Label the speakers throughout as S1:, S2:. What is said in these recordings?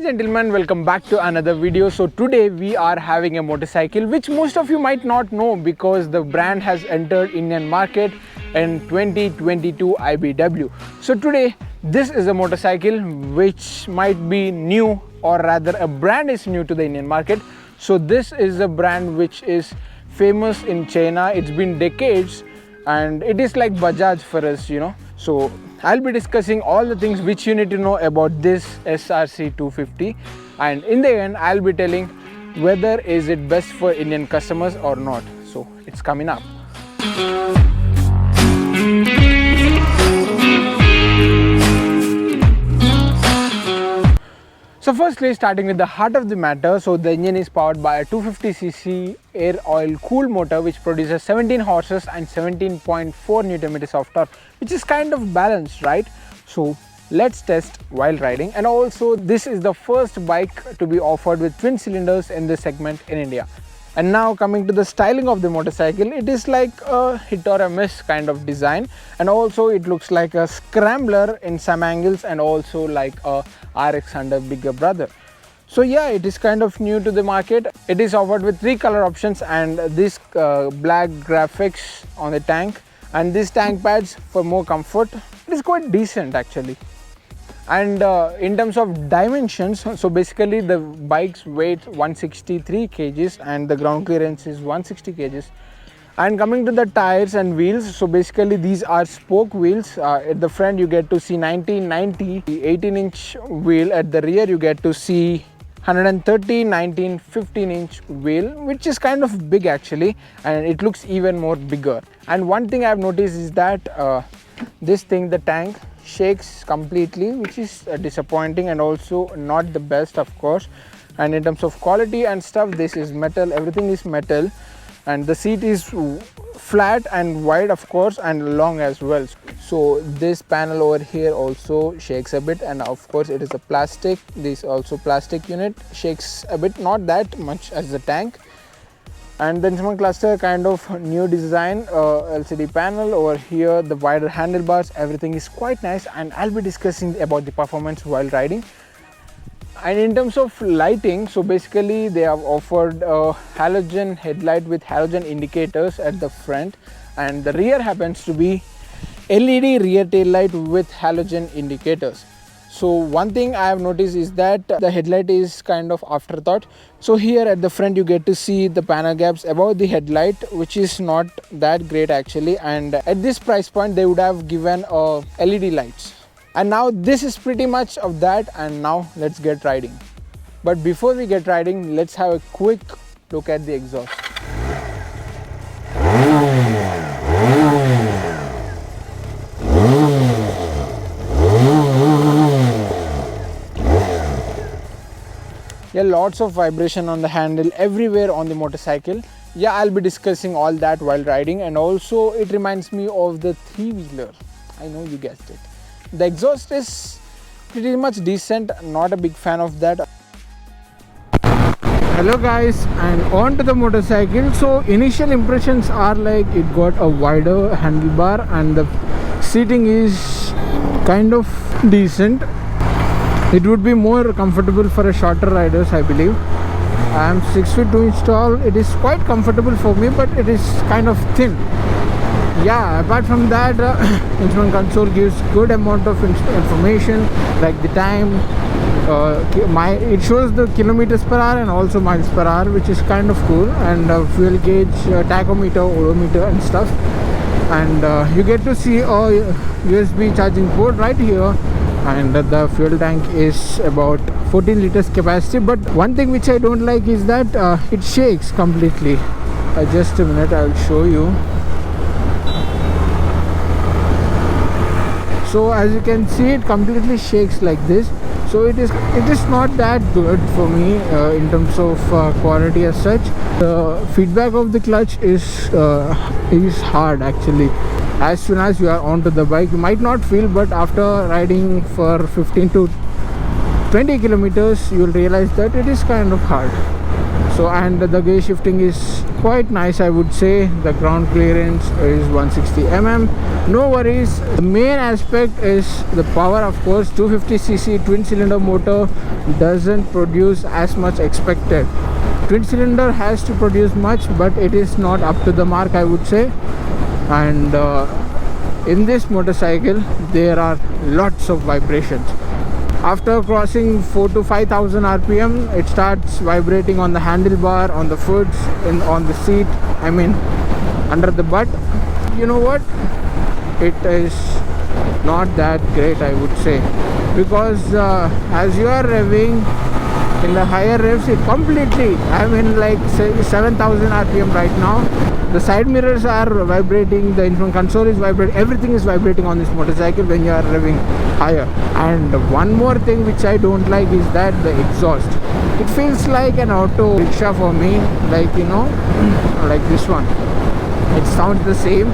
S1: gentlemen, welcome back to another video. So today we are having a motorcycle which most of you might not know because the brand has entered Indian market in 2022 IBW. So today this is a motorcycle which might be new, or rather a brand is new to the Indian market. So this is a brand which is famous in China. It's been decades and it is like Bajaj for us, you know. So I'll be discussing all the things which you need to know about this SRC250, and in the end I'll be telling whether is it best for Indian customers or not. So it's coming up. So firstly, starting with the heart of the matter, so the engine is powered by a 250cc air oil cooled motor which produces 17 horses and 17.4 Nm of torque, which is kind of balanced, right? So let's test while riding. And also this is the first bike to be offered with twin cylinders in this segment in India. And now coming to the styling of the motorcycle, it is like a hit or a miss kind of design, and also it looks like a scrambler in some angles and also like a RX under bigger brother. So yeah, it is kind of new to the market. It is offered with 3 color options and this black graphics on the tank and these tank pads for more comfort. It is quite decent actually. And in terms of dimensions, so basically the bike's weight 163 kgs and the ground clearance is 160 kgs. And coming to the tires and wheels, so basically these are spoke wheels. At the front you get to see 1990 18-inch wheel, at the rear you get to see 130 19 15-inch wheel, which is kind of big actually, and it looks even more bigger. And one thing I have noticed is that this thing, the tank, shakes completely, which is disappointing and also not the best, of course. And in terms of quality and stuff, this is metal, everything is metal, and the seat is flat and wide, of course, and long as well. So this panel over here also shakes a bit, and of course it is a plastic. This also plastic unit shakes a bit, not that much as the tank. And the instrument cluster, kind of new design, LCD panel over here, the wider handlebars, everything is quite nice, and I'll be discussing about the performance while riding. And in terms of lighting, so basically they have offered a halogen headlight with halogen indicators at the front, and the rear happens to be LED rear tail light with halogen indicators. So one thing I have noticed is that the headlight is kind of afterthought. So here at the front you get to see the panel gaps above the headlight, which is not that great actually, and at this price point they would have given LED lights. And now this is pretty much of that, and now let's get riding. But before we get riding, let's have a quick look at the exhaust. Yeah, lots of vibration on the handle everywhere on the motorcycle. Yeah, I'll be discussing all that while riding, and also it reminds me of the 3-wheeler. I know you guessed it. The exhaust is pretty much decent, not a big fan of that. Hello guys, and on to the motorcycle. So initial impressions are like it got a wider handlebar and the seating is kind of decent. It would be more comfortable for a shorter riders, I believe. I am 6 feet 2 inches tall. It is quite comfortable for me, but it is kind of thin. Yeah, apart from that, instrument console gives good amount of information like the time. It shows the kilometers per hour and also miles per hour, which is kind of cool. And fuel gauge, tachometer, odometer and stuff. And you get to see a USB charging port right here. And the fuel tank is about 14 liters capacity, but one thing which I don't like is that it shakes completely. Just a minute, I'll show you. So as you can see, it completely shakes like this. So it is not that good for me in terms of quality as such. The feedback of the clutch is hard actually. As soon as you are onto the bike, you might not feel, but after riding for 15 to 20 kilometers, you will realize that it is kind of hard. So, and the gear shifting is quite nice, I would say. The ground clearance is 160 mm. No worries. The main aspect is the power, of course. 250cc twin cylinder motor doesn't produce as much expected. Twin cylinder has to produce much, but it is not up to the mark, I would say. And in this motorcycle there are lots of vibrations. After crossing 4 to 5,000 rpm, it starts vibrating on the handlebar, on the foots, on the seat, I mean under the butt. You know what, it is not that great, I would say, because as you are revving in the higher revs, it completely, I mean like say 7,000 rpm right now, the side mirrors are vibrating, the instrument console is vibrating, everything is vibrating on this motorcycle when you are revving higher. And one more thing which I don't like is that the exhaust. It feels like an auto rickshaw for me, like, you know, like this one. It sounds the same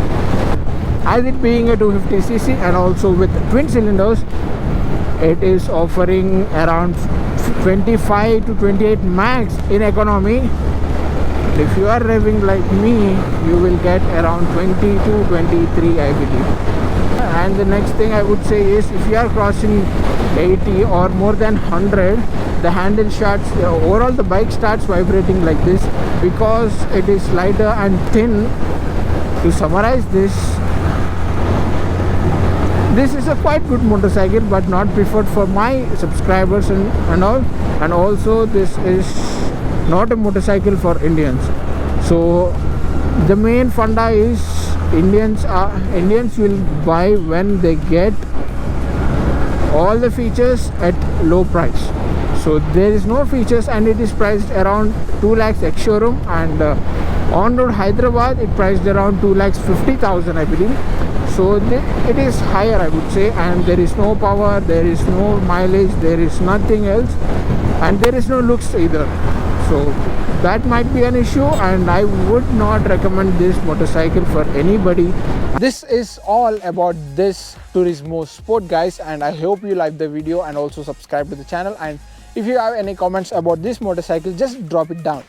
S1: as it being a 250cc, and also with twin cylinders it is offering around 25 to 28 max in economy. If you are revving like me, you will get around 20 to 23, I believe. And the next thing I would say is, if you are crossing 80 or more than 100, the handle starts, overall the bike starts vibrating like this, because it is lighter and thin. To summarize this is a quite good motorcycle, but not preferred for my subscribers and all. And also this is not a motorcycle for Indians. So the main funda is Indians will buy when they get all the features at low price. So there is no features, and it is priced around 2 lakhs ex showroom, and on road Hyderabad it priced around 2 lakhs 50,000, I believe. So it is higher, I would say, and there is no power, there is no mileage, there is nothing else, and there is no looks either. So that might be an issue, and I would not recommend this motorcycle for anybody. This is all about this Turismo Sport, guys, and I hope you liked the video and also subscribe to the channel. And if you have any comments about this motorcycle, just drop it down.